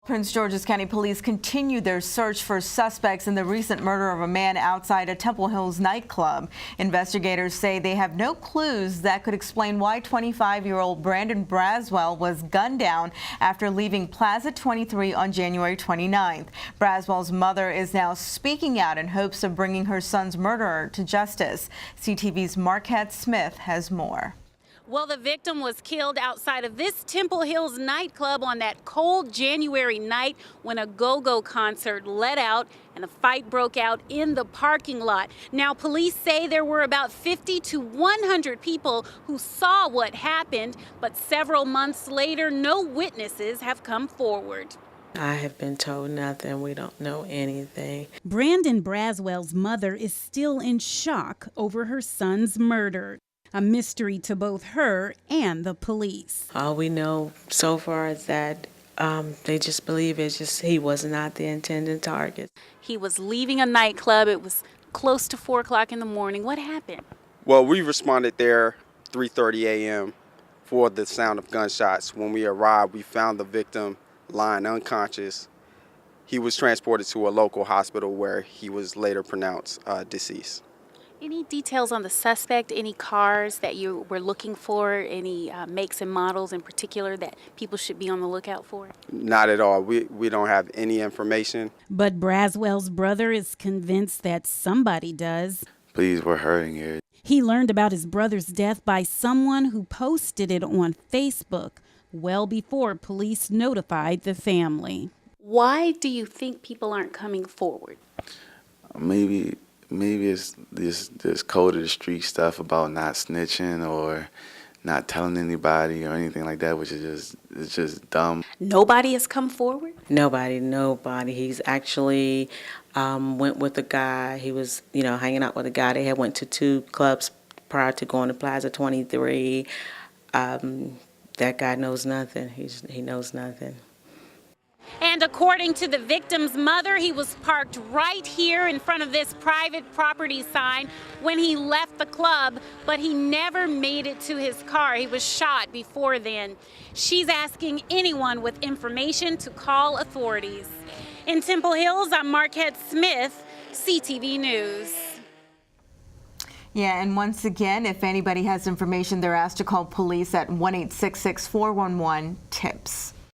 Prince George's County Police continue their search for suspects in the recent murder of a man outside a Temple Hills nightclub. Investigators say they have no clues that could explain why 25-year-old Brandon Braswell was gunned down after leaving Plaza 23 on January 29th. Braswell's mother is now speaking out in hopes of bringing her son's murderer to justice. CTV's Markette Smith has more. Well, the victim was killed outside of this Temple Hills nightclub on that cold January night when a go-go concert let out and a fight broke out in the parking lot. Now, police say there were about 50 to 100 people who saw what happened, but several months later, no witnesses have come forward. I have been told nothing. We don't know anything. Brandon Braswell's mother is still in shock over her son's murder. A mystery to both her and the police. All we know so far is that they just believe he was not the intended target. He was leaving a nightclub. It was close to 4 o'clock in the morning. What happened? Well, we responded there 3:30 a.m. for the sound of gunshots. When we arrived, we found the victim lying unconscious. He was transported to a local hospital where he was later pronounced deceased. Any details on the suspect, any cars that you were looking for, any makes and models in particular that people should be on the lookout for? Not at all. We don't have any information. But Braswell's brother is convinced that somebody does. Please, we're hurting here. He learned about his brother's death by someone who posted it on Facebook well before police notified the family. Why do you think people aren't coming forward? Maybe it's this code of the street stuff about not snitching or not telling anybody or anything like that, which is just dumb. Nobody has come forward? Nobody. He's actually went with a guy. He was, hanging out with a guy. They had went to 2 clubs prior to going to Plaza 23. That guy knows nothing. He knows nothing. And according to the victim's mother, he was parked right here in front of this private property sign when he left the club, but he never made it to his car. He was shot before then. She's asking anyone with information to call authorities. In Temple Hills, I'm Markette Smith, CTV News. Yeah, and once again, if anybody has information, they're asked to call police at 1-866-411-TIPS.